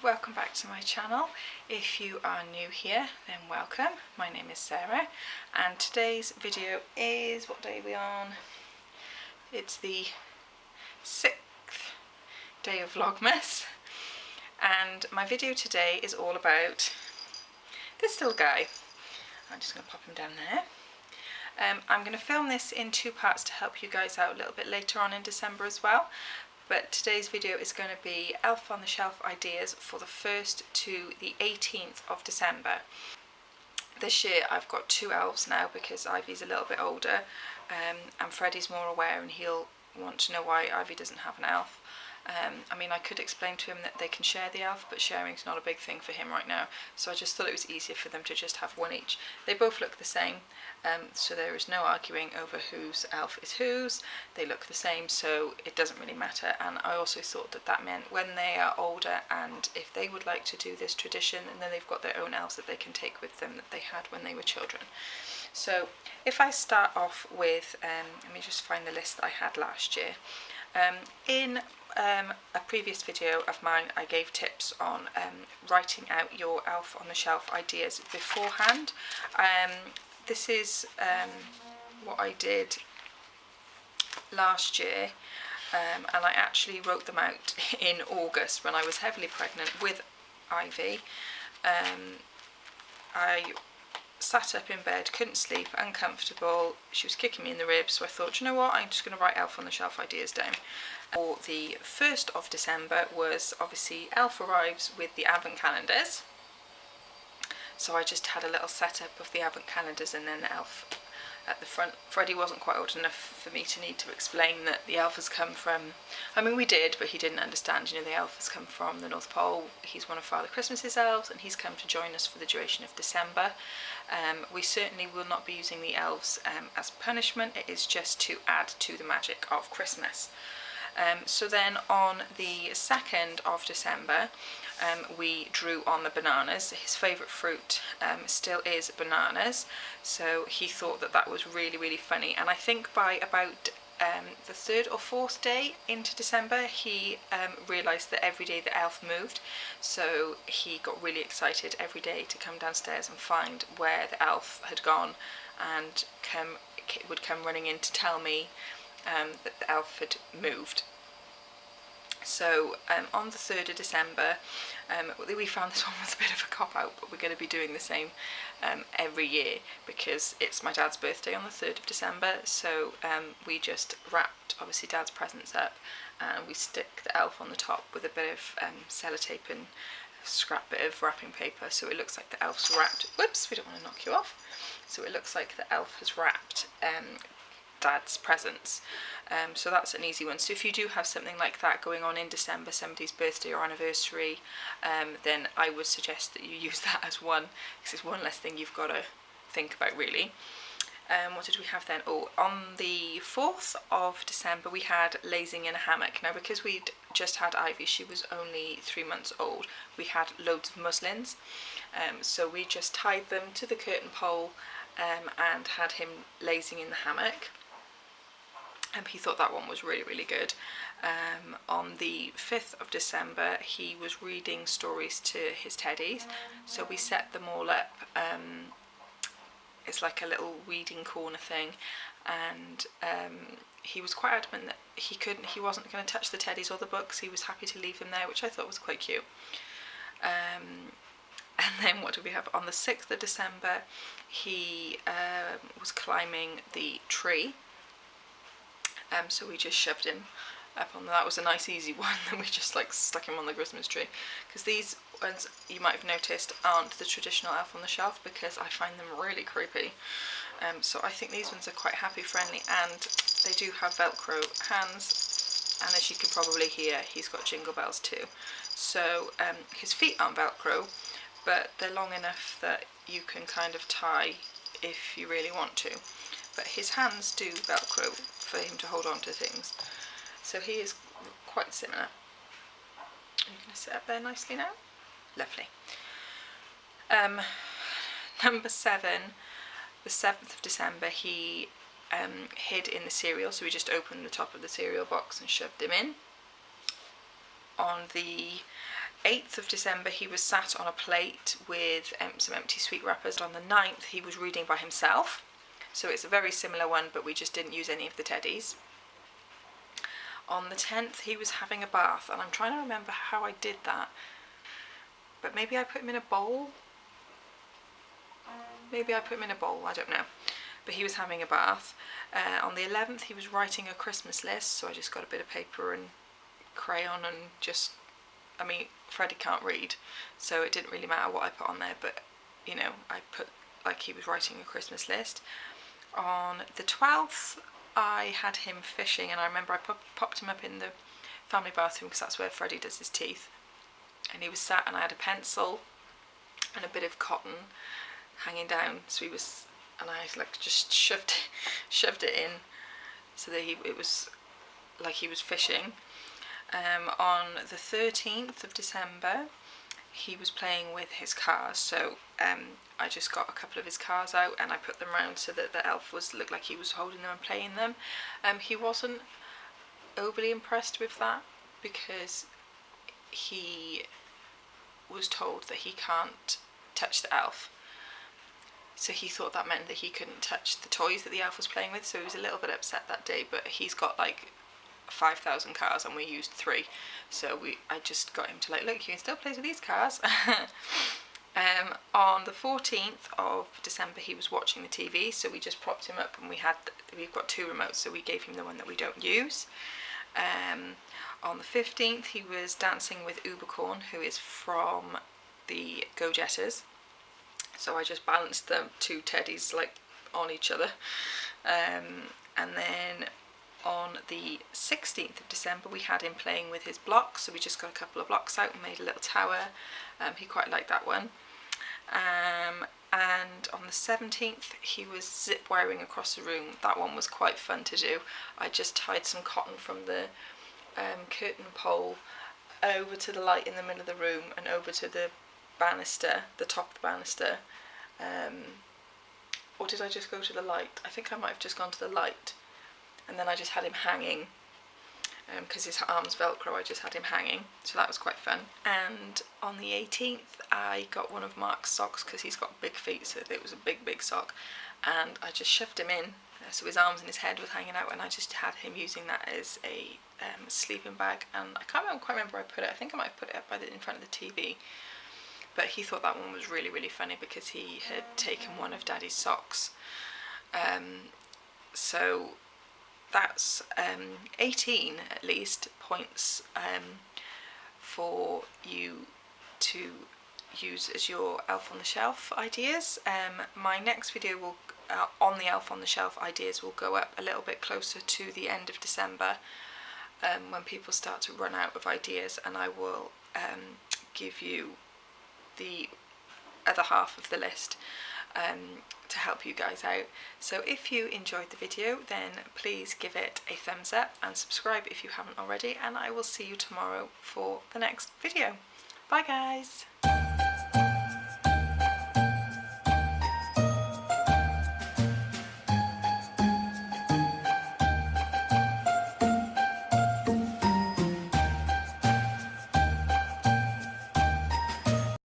welcome back to my channel. If you are new here, then welcome. My name is Sarah and today's video is, what day are we on? It's the 6th day of Vlogmas, and my video today is all about this little guy. I'm just going to pop him down there. I'm going to film this in two parts to help you guys out a little bit later on in December as well. But today's video is going to be Elf on the Shelf ideas for the 1st to the 18th of December. This year I've got two elves now because Ivy's a little bit older, and Freddie's more aware and he'll want to know why Ivy doesn't have an elf. I mean, I could explain to him that they can share the elf, but sharing's not a big thing for him right now, so I just thought it was easier for them to just have one each. They both look the same, so there is no arguing over whose elf is whose. They look the same, so it doesn't really matter. And I also thought that that meant when they are older, and if they would like to do this tradition, and then they've got their own elves that they can take with them that they had when they were children. So if I start off with, let me just find the list that I had last year. In a previous video of mine, I gave tips on writing out your Elf on the Shelf ideas beforehand. This is what I did last year, and I actually wrote them out in August when I was heavily pregnant with Ivy. I sat up in bed, couldn't sleep, uncomfortable, she was kicking me in the ribs, so I thought, you know what, I'm just going to write Elf on the Shelf ideas down. For the 1st of December was obviously Elf arrives with the advent calendars, so I just had a little setup of the advent calendars and then the elf at the front. Freddie wasn't quite old enough for me to need to explain that the elf has come from, I mean we did, but he didn't understand, you know, the elf has come from the North Pole, he's one of Father Christmas's elves and he's come to join us for the duration of December. We certainly will not be using the elves as punishment, it is just to add to the magic of Christmas. So then on the 2nd of December we drew on the bananas. His favourite fruit still is bananas, so he thought that that was really funny, and I think by about the 3rd or 4th day into December he realised that every day the elf moved, so he got really excited every day to come downstairs and find where the elf had gone, and would come running in to tell me that the elf had moved. So on the 3rd of December, we found this one was a bit of a cop-out, but we're going to be doing the same every year because it's my dad's birthday on the 3rd of December, so we just wrapped obviously dad's presents up and we stick the elf on the top with a bit of sellotape and a scrap bit of wrapping paper, so it looks like the elf's wrapped, whoops, we don't want to knock you off, so it looks like the elf has wrapped dad's presents. So that's an easy one. So if you do have something like that going on in December, somebody's birthday or anniversary, then I would suggest that you use that as one, because it's one less thing you've got to think about really. What did we have then? Oh, on the 4th of December we had lazing in a hammock. Now because we'd just had Ivy, she was only 3 months old, we had loads of muslins, so we just tied them to the curtain pole and had him lazing in the hammock. He thought that one was really good. On the 5th of December he was reading stories to his teddies, so we set them all up. It's like a little reading corner thing, and he was quite adamant that he wasn't going to touch the teddies or the books, he was happy to leave them there, which I thought was quite cute. And then what do we have? On the 6th of December he was climbing the tree. So we just shoved him up on that. Was a nice easy one, and we just like stuck him on the Christmas tree, because these ones you might have noticed aren't the traditional Elf on the Shelf because I find them really creepy. So I think these ones are quite happy friendly, and they do have Velcro hands, and as you can probably hear he's got jingle bells too. So his feet aren't Velcro, but they're long enough that you can kind of tie if you really want to. But his hands do Velcro for him to hold on to things. So he is quite similar. Are you going to sit up there nicely now? Lovely. Number 7, the 7th of December, he hid in the cereal, so we just opened the top of the cereal box and shoved him in. On the 8th of December he was sat on a plate with some empty sweet wrappers. On the 9th he was reading by himself, so it's a very similar one, but we just didn't use any of the teddies. On the 10th he was having a bath, and I'm trying to remember how I did that, but maybe I put him in a bowl. Maybe I put him in a bowl, I don't know. But he was having a bath. On the 11th he was writing a Christmas list, so I just got a bit of paper and crayon and just, I mean, Freddie can't read, so it didn't really matter what I put on there, but you know, I put like he was writing a Christmas list. On the 12th I had him fishing, and I remember I popped him up in the family bathroom because that's where Freddie does his teeth, and he was sat, and I had a pencil and a bit of cotton hanging down, so he was, and I like just shoved it in so that it was like he was fishing. On the 13th of December he was playing with his cars, so I just got a couple of his cars out and I put them around so that the elf looked like he was holding them and playing them. He wasn't overly impressed with that because he was told that he can't touch the elf, so he thought that meant that he couldn't touch the toys that the elf was playing with, so he was a little bit upset that day. But he's got like 5,000 cars and we used 3, so I just got him to like, look, you can still play with these cars. On the 14th of December he was watching the TV, so we just propped him up, and we've got 2 remotes, so we gave him the one that we don't use. On the 15th he was dancing with Ubercorn, who is from the Go Jetters, so I just balanced the 2 teddies like on each other. And then on the 16th of December we had him playing with his blocks, so we just got a couple of blocks out and made a little tower. He quite liked that one. And on the 17th he was zip wiring across the room. That one was quite fun to do. I just tied some cotton from the curtain pole over to the light in the middle of the room and over to the banister, the top of the banister. Or did I just go to the light? I think I might have just gone to the light, and then I just had him hanging because his arms velcro. I just had him hanging, so that was quite fun. And on the 18th I got one of Mark's socks because he's got big feet, so it was a big sock, and I just shoved him in, so his arms and his head was hanging out, and I just had him using that as a sleeping bag. And I can't quite remember where I put it. I think I might have put it up in front of the TV, but he thought that one was really funny because he had taken one of Daddy's socks. So that's 18 at least points for you to use as your Elf on the Shelf ideas. My next video will on the Elf on the Shelf ideas will go up a little bit closer to the end of December, when people start to run out of ideas, and I will give you the other half of the list to help you guys out. So if you enjoyed the video, then please give it a thumbs up and subscribe if you haven't already, and I will see you tomorrow for the next video. Bye guys!